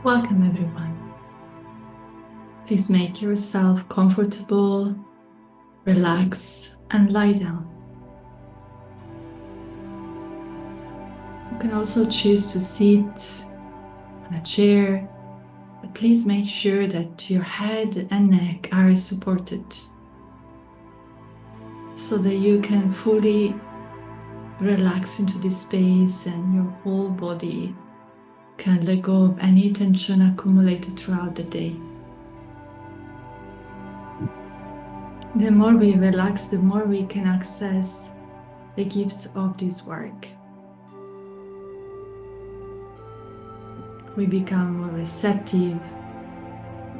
Welcome everyone. Please make yourself comfortable, relax and lie down. You can also choose to sit on a chair, but please make sure that your head and neck are supported so that you can fully relax into this space and your whole body can let go of any tension accumulated throughout the day. The more we relax, the more we can access the gifts of this work. We become more receptive,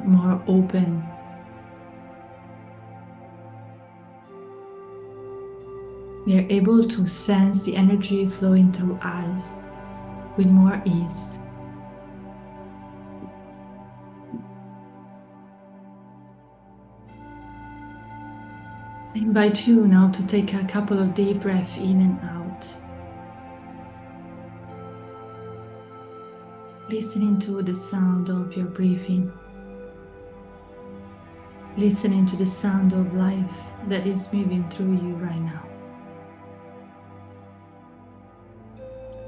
more open. We are able to sense the energy flowing through us with more ease. I invite you now to take a couple of deep breaths in and out. Listening to the sound of your breathing. Listening to the sound of life that is moving through you right now.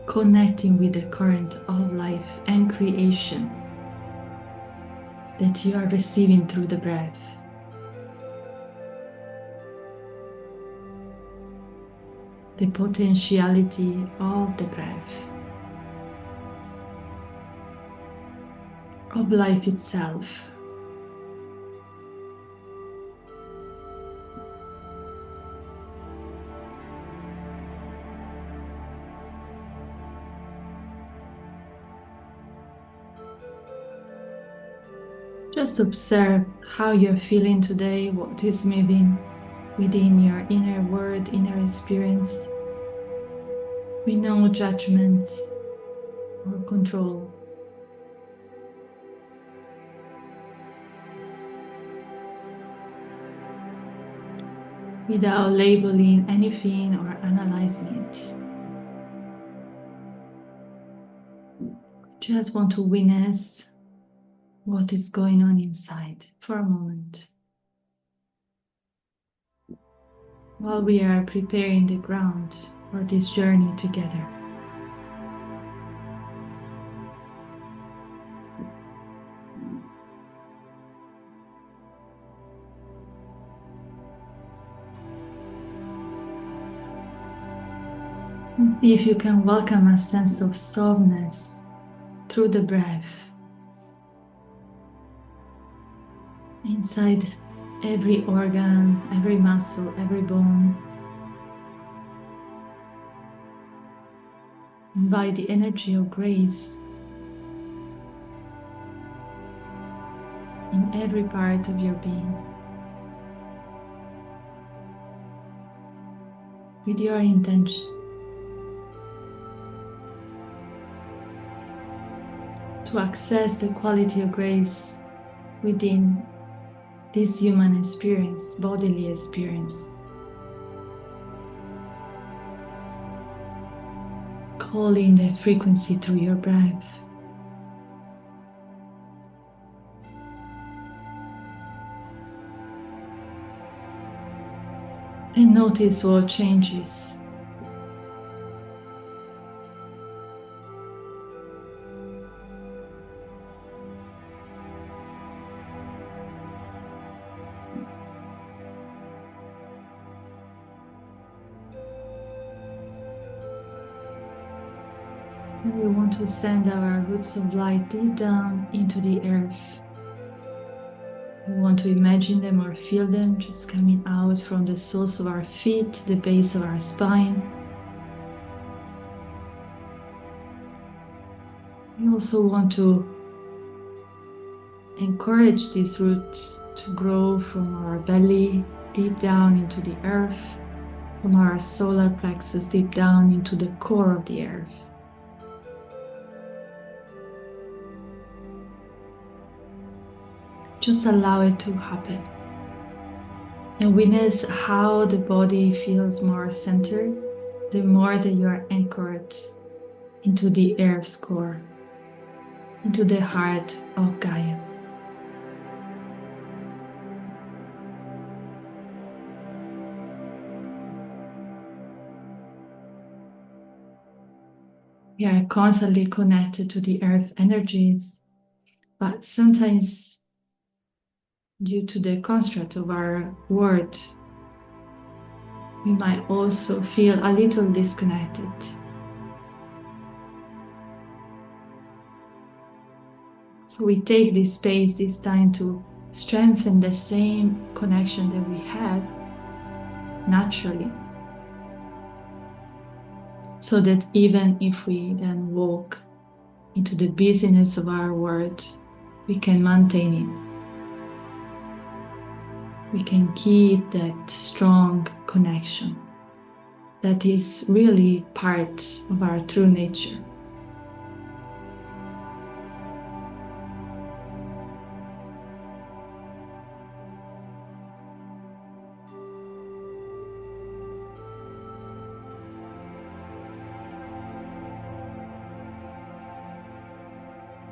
Connecting with the current of life and creation that you are receiving through the breath. The potentiality of the breath, of life itself. Just observe how you're feeling today, what is moving within your inner world, inner experience, with no judgment or control. Without labeling anything or analyzing it. Just want to witness what is going on inside for a moment. While we are preparing the ground for this journey together. If you can welcome a sense of softness through the breath, inside every organ, every muscle, every bone. Invite the energy of grace in every part of your being. With your intention to access the quality of grace within this human experience, bodily experience. Calling the frequency through your breath. And notice what changes. We want to send our roots of light deep down into the earth. We want to imagine them or feel them just coming out from the soles of our feet, the base of our spine. We also want to encourage these roots to grow from our belly deep down into the earth, from our solar plexus deep down into the core of the earth. Just allow it to happen. And witness how the body feels more centered, the more that you are anchored into the earth's core. into the heart of Gaia. We are constantly connected to the earth energies, but sometimes due to the construct of our world, we might also feel a little disconnected. So we take this space, this time, to strengthen the same connection that we have naturally, so that even if we then walk into the busyness of our world, we can maintain it. We can keep that strong connection that is really part of our true nature.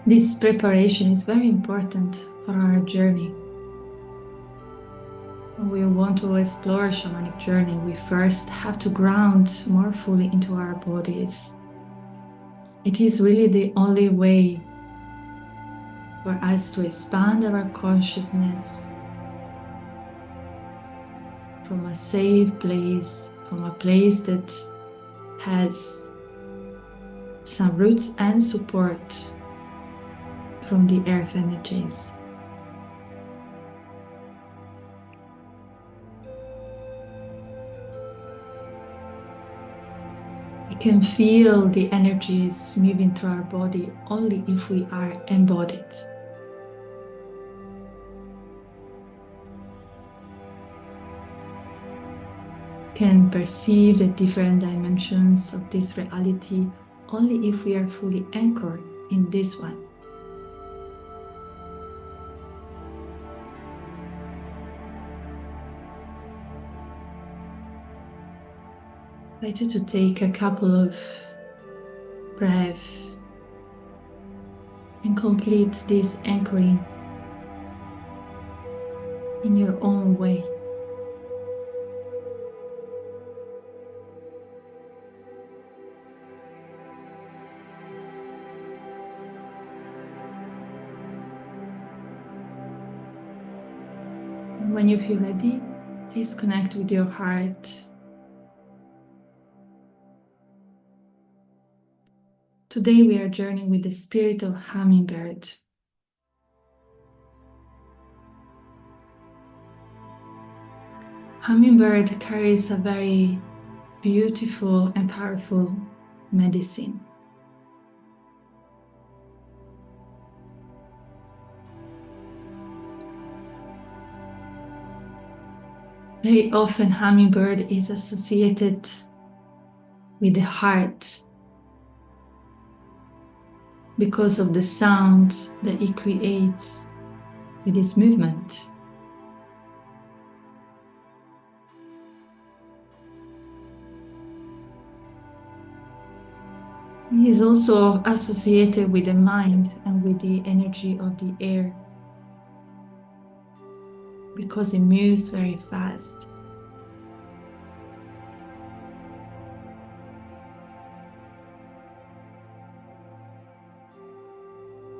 This preparation is very important for our journey. When we want to explore a shamanic journey, we first have to ground more fully into our bodies. It is really the only way for us to expand our consciousness from a safe place, from a place that has some roots and support from the earth energies. We can feel the energies moving through our body only if we are embodied. Can perceive the different dimensions of this reality only if we are fully anchored in this one. I invite you to take a couple of breaths and complete this anchoring in your own way. And when you feel ready, please connect with your heart. Today we are journeying with the spirit of Hummingbird. Hummingbird carries a very beautiful and powerful medicine. Very often Hummingbird is associated with the heart because of the sound that it creates with its movement. It is also associated with the mind and with the energy of the air because it moves very fast.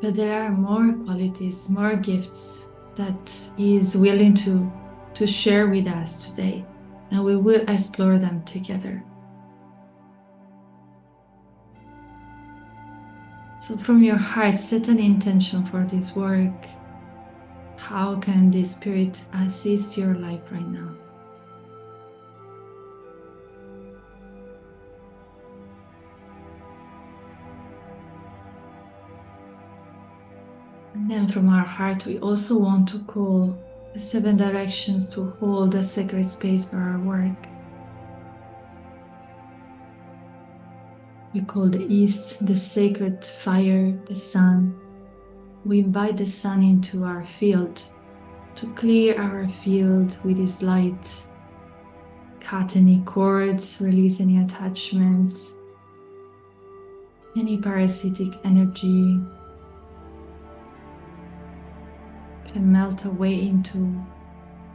But there are more qualities, more gifts that he is willing to share with us today, and we will explore them together. So from your heart, set an intention for this work. How can the Spirit assist your life right now? And then from our heart, we also want to call the 7 directions to hold a sacred space for our work. We call the East the sacred fire, the sun. We invite the sun into our field to clear our field with its light. Cut any cords, release any attachments, any parasitic energy. can melt away into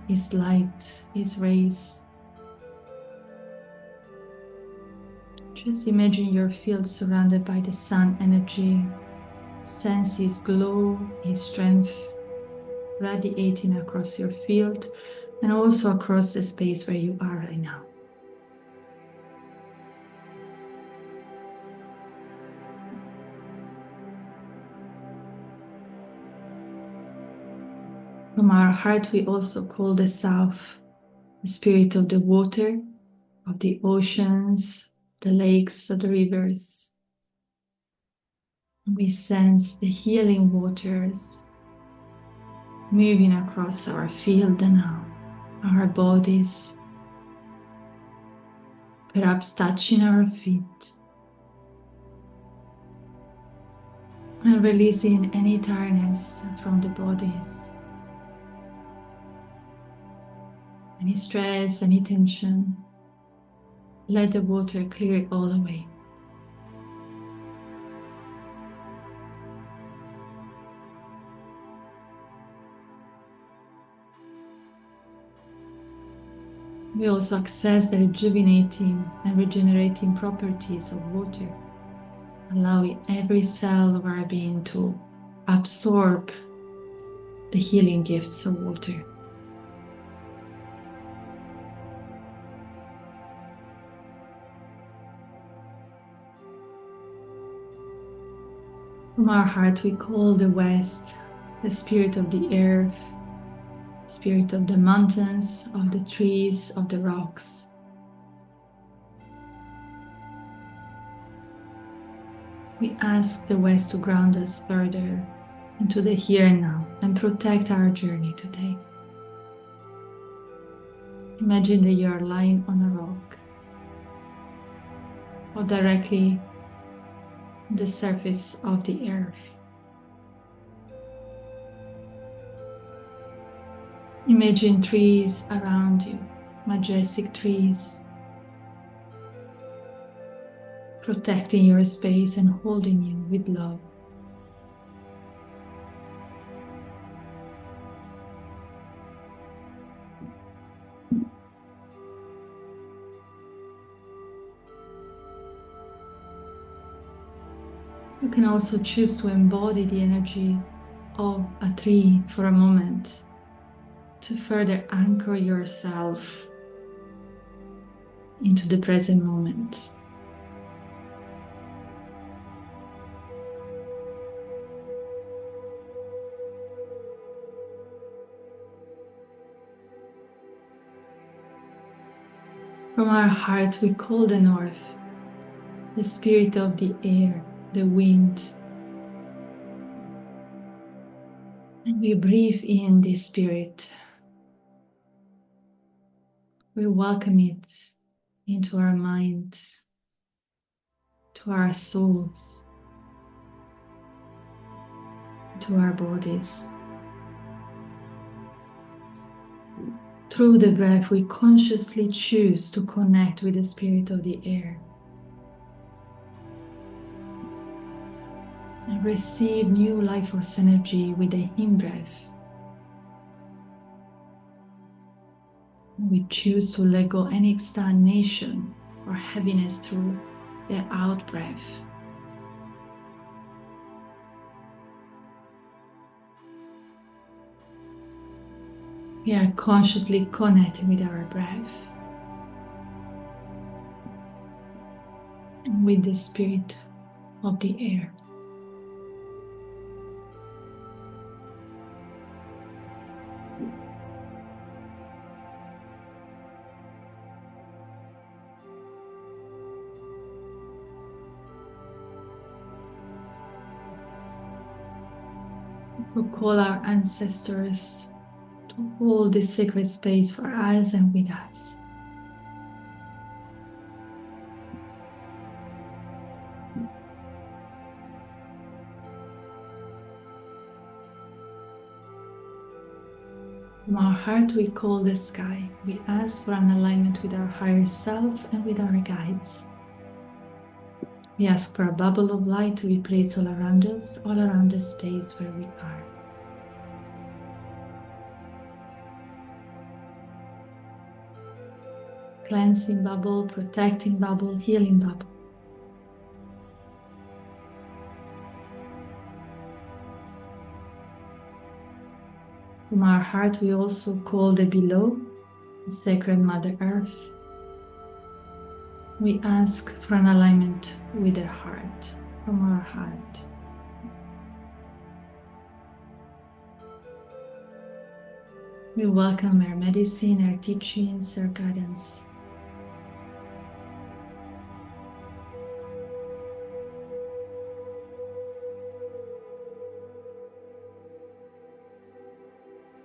His light, His rays. Just imagine your field surrounded by the sun energy. Sense His glow, His strength radiating across your field and also across the space where you are right now. From our heart, we also call the South, the spirit of the water, of the oceans, the lakes, of the rivers. We sense the healing waters moving across our field and our bodies, perhaps touching our feet, and releasing any tiredness from the bodies, any stress, any tension. Let the water clear it all away. We also access the rejuvenating and regenerating properties of water, allowing every cell of our being to absorb the healing gifts of water. From our heart, we call the West the spirit of the earth, spirit of the mountains, of the trees, of the rocks. We ask the West to ground us further into the here and now and protect our journey today. Imagine that you are lying on a rock or directly on the surface of the earth. Imagine trees around you, majestic trees, protecting your space and holding you with love. You can also choose to embody the energy of a tree for a moment to further anchor yourself into the present moment. From our heart, we call the North, the spirit of the air, the wind. And we breathe in this spirit. We welcome it into our mind, to our souls, to our bodies. Through the breath, we consciously choose to connect with the spirit of the air and receive new life force energy with the in-breath. We choose to let go any stagnation or heaviness through the out-breath. We are consciously connecting with our breath and with the spirit of the air. So call our ancestors to hold this sacred space for us and with us. From our heart, we call the sky. We ask for an alignment with our higher self and with our guides. We ask for a bubble of light to be placed all around us, all around the space where we are. cleansing bubble, protecting bubble, healing bubble. From our heart, we also call the below, the Sacred Mother Earth. We ask for an alignment with the heart, from our heart. We welcome our medicine, our teachings, our guidance.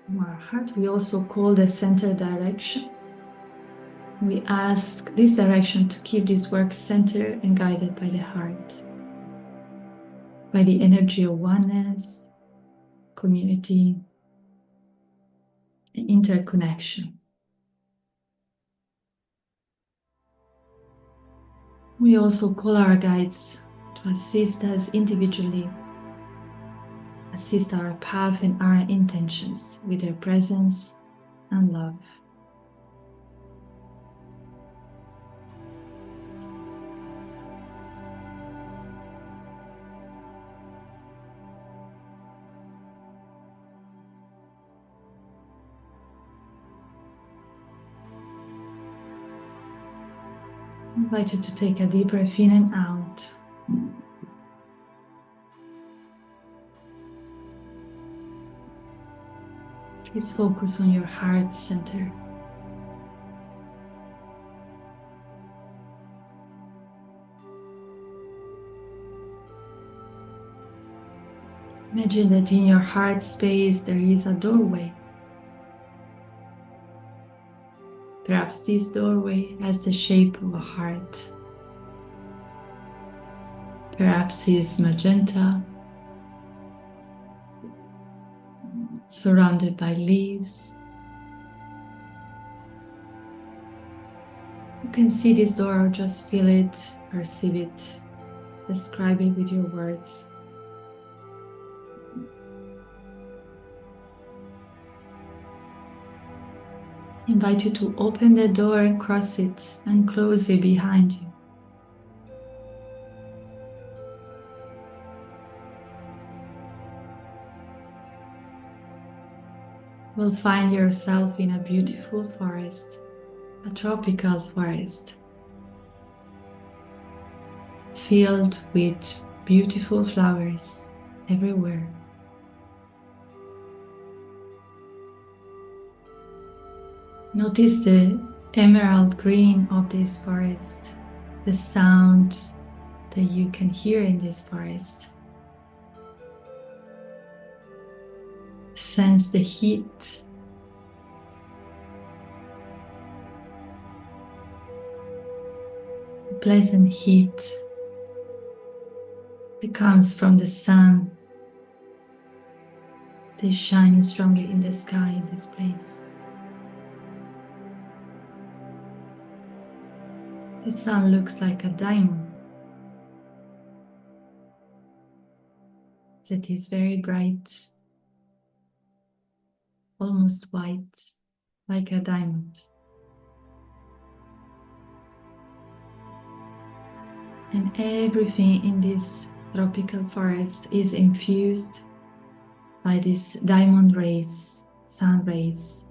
From our heart, we also call the center direction. We ask this direction to keep this work centered and guided by the heart, by the energy of oneness, community, and interconnection. We also call our guides to assist us individually, assist our path and our intentions with their presence and love. I invite you to take a deep breath in and out. Please focus on your heart center. Imagine that in your heart space there is a doorway. Perhaps this doorway has the shape of a heart. Perhaps it's magenta, surrounded by leaves. You can see this door or just feel it, perceive it, describe it with your words. I invite you to open the door and cross it and close it behind you. You will find yourself in a beautiful forest, a tropical forest, filled with beautiful flowers everywhere. Notice the emerald green of this forest, the sound that you can hear in this forest. Sense the heat. The pleasant heat that comes from the sun that is shining strongly in the sky in this place. The sun looks like a diamond that is very bright, almost white, like a diamond. And everything in this tropical forest is infused by these diamond rays, sun rays.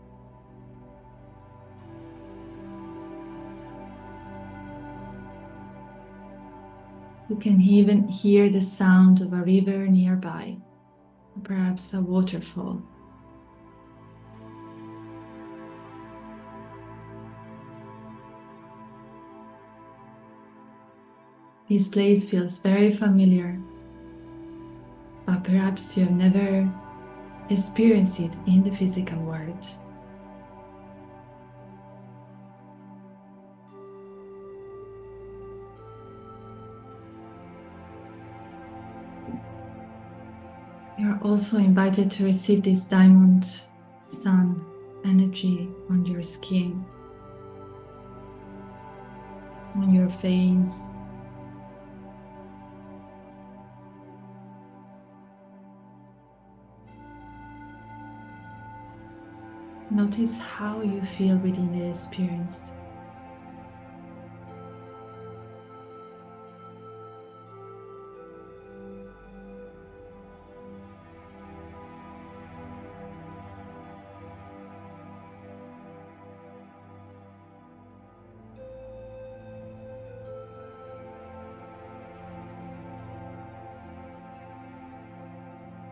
You can even hear the sound of a river nearby, or perhaps a waterfall. This place feels very familiar, but perhaps you have never experienced it in the physical world. You are also invited to receive this diamond sun energy on your skin, on your face. Notice how you feel within the experience.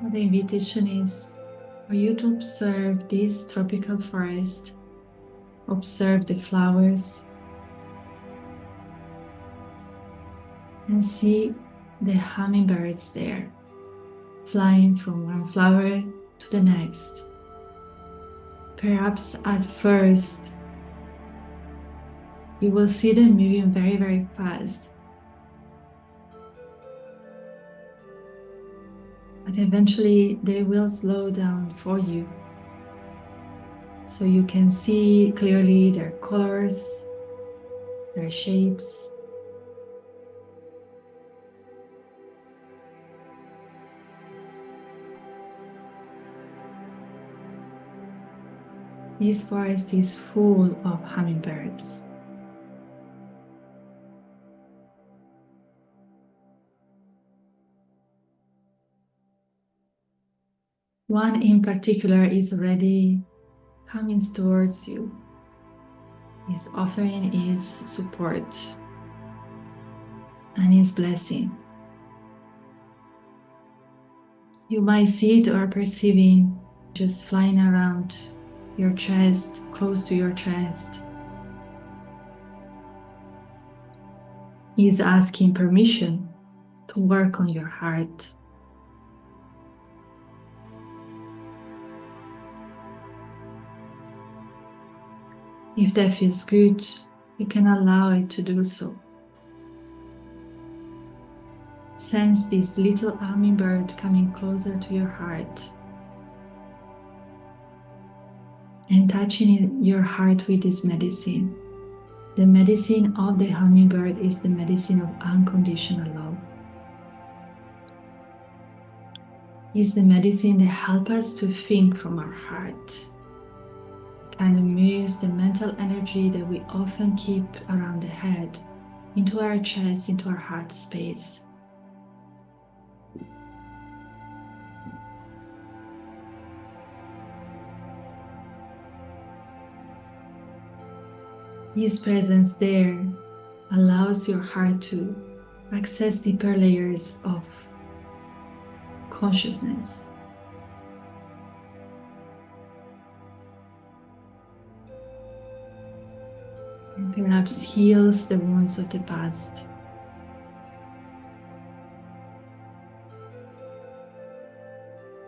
The invitation is for you to observe this tropical forest, observe the flowers, and see the hummingbirds there, flying from one flower to the next. Perhaps at first, you will see them moving very, very fast. But eventually they will slow down for you. So you can see clearly their colors, their shapes. This forest is full of hummingbirds. One in particular is already coming towards you. His offering is support and his blessing. You might see it or perceiving just flying around your chest, close to your chest. He's asking permission to work on your heart. If that feels good, you can allow it to do so. Sense this little hummingbird coming closer to your heart and touching your heart with this medicine. The medicine of the hummingbird is the medicine of unconditional love. It's the medicine that helps us to think from our heart. Kind of moves the mental energy that we often keep around the head into our chest, into our heart space. His presence there allows your heart to access deeper layers of consciousness. And perhaps heals the wounds of the past.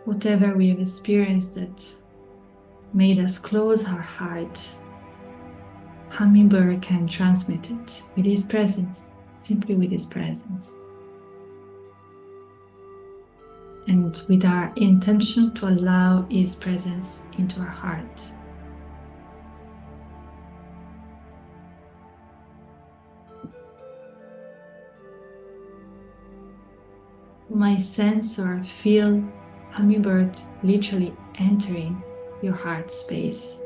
Whatever we have experienced that made us close our heart, Hummingbird can transmit it with his presence, simply with his presence. And with our intention to allow his presence into our heart. You might sense or feel Hummingbird literally entering your heart space.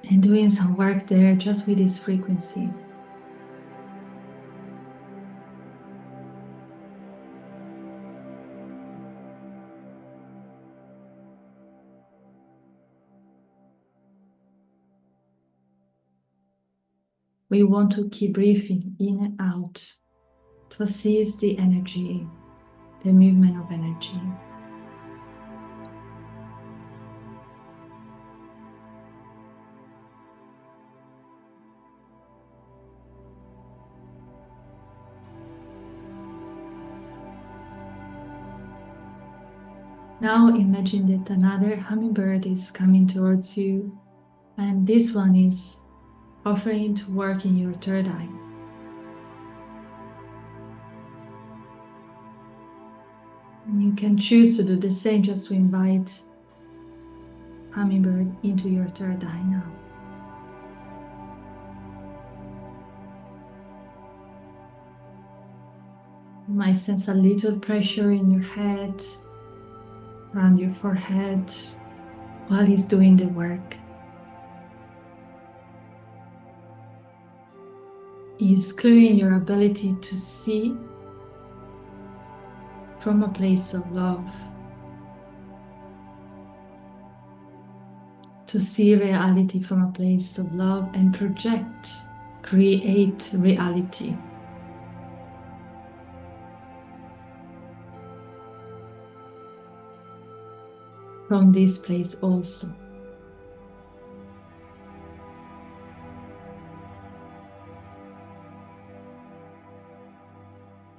And doing some work there just with this frequency. We want to keep breathing in and out to assist the energy, the movement of energy. Now imagine that another hummingbird is coming towards you, and this one is offering to work in your third eye. And you can choose to do the same, just to invite hummingbird into your third eye now. You might sense a little pressure in your head, around your forehead, while he's doing the work. He's clearing your ability to see from a place of love, to see reality from a place of love and project, create reality from this place also.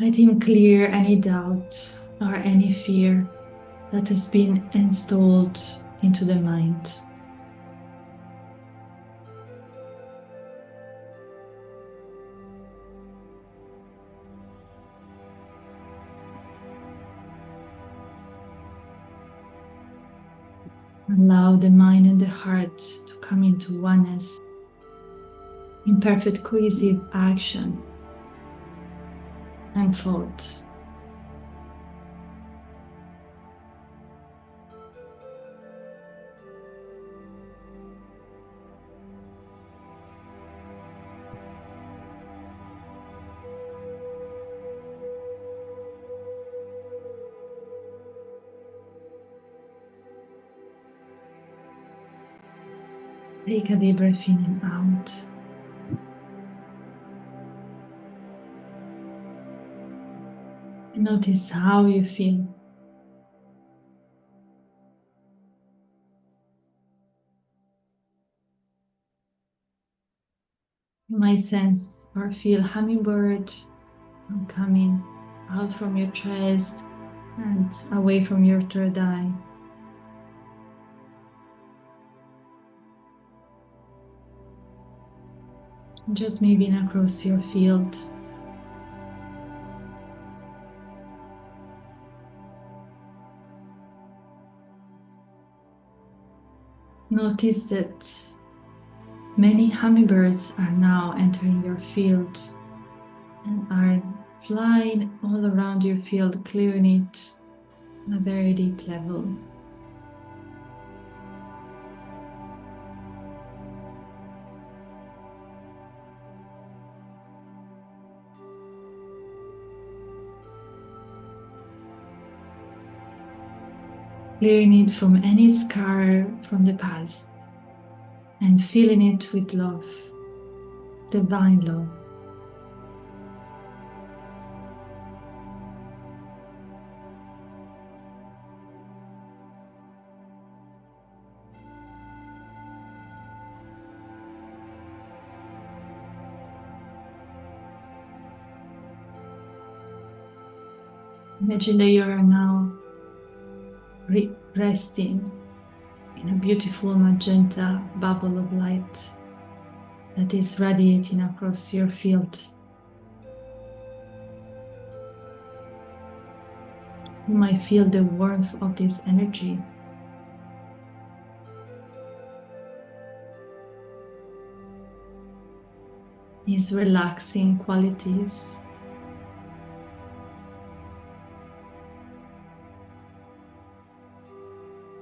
Let him clear any doubt or any fear that has been installed into the mind. Allow the mind and the heart to come into oneness in perfect cohesive action and thought. Take a deep breath in and out. And notice how you feel. You might sense or feel hummingbird coming out from your chest and away from your third eye. Just maybe across your field. Notice that many hummingbirds are now entering your field and are flying all around your field, clearing it on a very deep level. Clearing it from any scar from the past and filling it with love, divine love. Imagine that you are now resting in a beautiful magenta bubble of light that is radiating across your field. You might feel the warmth of this energy. These relaxing qualities.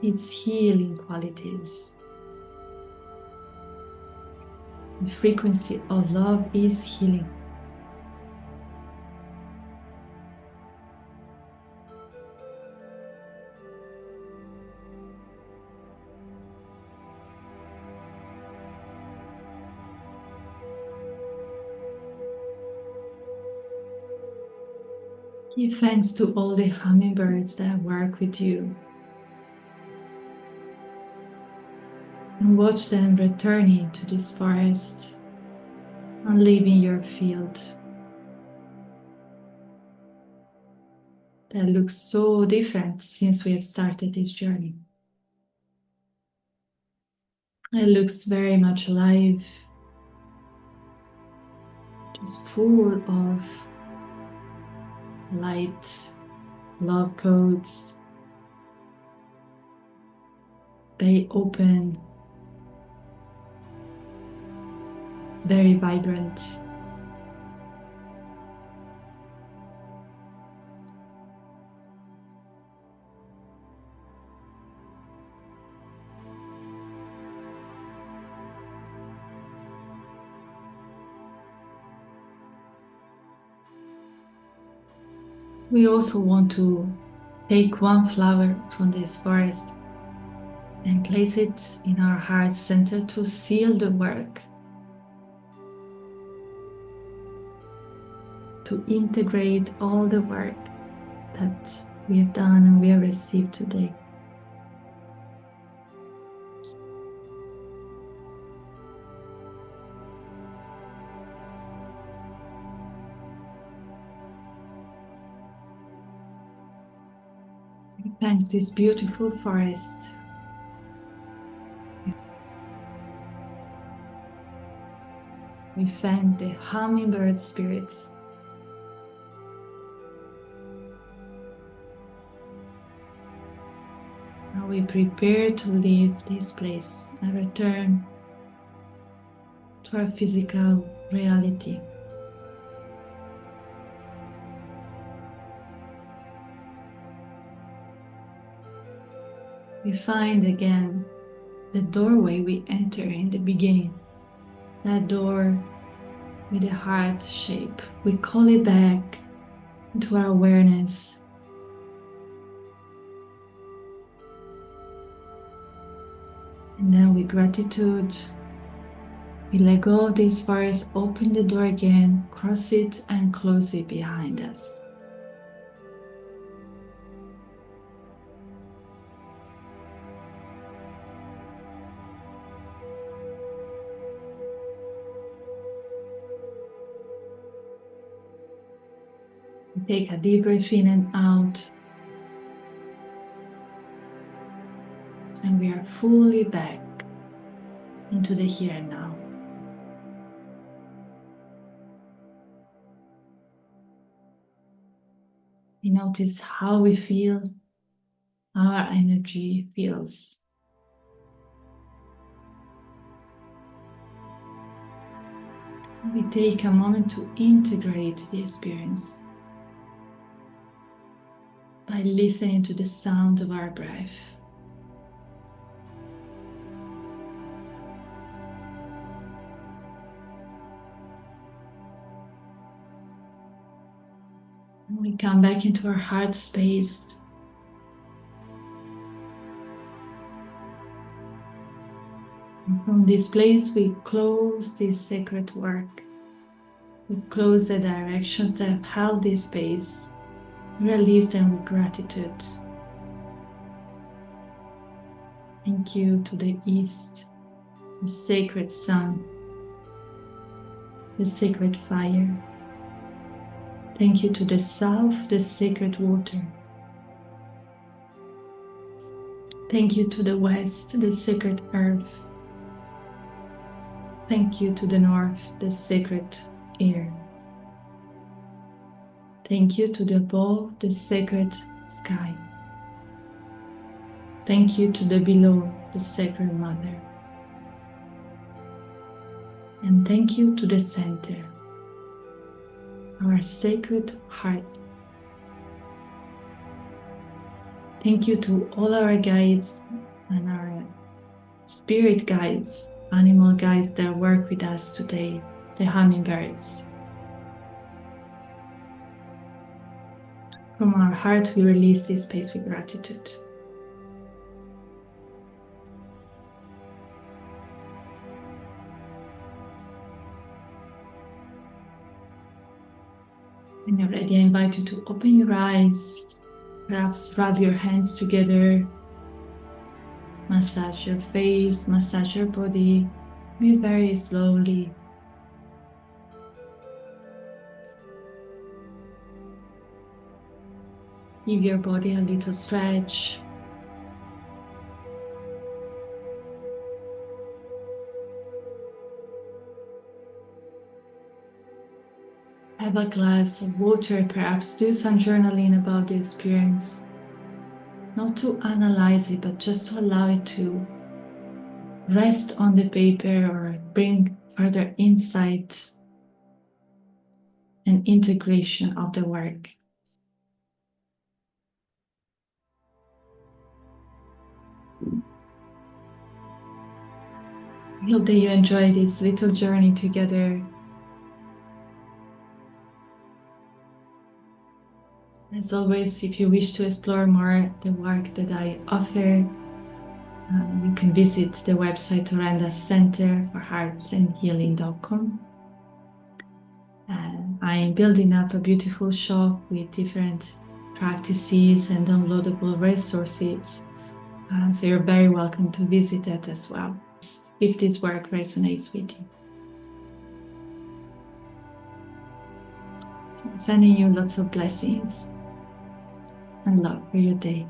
Its healing qualities. The frequency of love is healing. Give thanks to all the hummingbirds that work with you. And watch them returning to this forest and leaving your field. That looks so different since we have started this journey. It looks very much alive, just full of light, love codes, very open, very vibrant. We also want to take one flower from this forest and place it in our heart center to seal the work, to integrate all the work that we have done and we have received today. Thanks this beautiful forest. We thank the hummingbird spirits. Now we prepare to leave this place and return to our physical reality. We find again the doorway we enter in the beginning. That door with a heart shape. We call it back into our awareness. And then with gratitude, we let go of this forest, open the door again, cross it and close it behind us. Take a deep breath in and out. And we are fully back into the here and now. We notice how we feel, how our energy feels. We take a moment to integrate the experience by listening to the sound of our breath. And we come back into our heart space. And from this place, we close this sacred work. We close the directions that have held this space. Release them with gratitude. Thank you to the East, the sacred sun, the sacred fire. Thank you to the South, the sacred water. Thank you to the West, the sacred earth. Thank you to the North, the sacred air. Thank you to the above, the sacred sky. Thank you to the below, the sacred mother. And thank you to the center, our sacred heart. Thank you to all our guides and our spirit guides, animal guides that work with us today, the hummingbirds. From our heart, we release this space with gratitude. When you're ready, I invite you to open your eyes, perhaps rub your hands together, massage your face, massage your body, breathe very slowly. Give your body a little stretch. Have a glass of water, perhaps do some journaling about the experience. Not to analyze it, but just to allow it to rest on the paper or bring further insight and integration of the work. I hope that you enjoy this little journey together. As always, if you wish to explore more the work that I offer, you can visit the website Orenda Center for Hearts and Healing.com. I'm building up a beautiful shop with different practices and downloadable resources. So you're very welcome to visit that as well, if this work resonates with you. So I'm sending you lots of blessings and love for your day.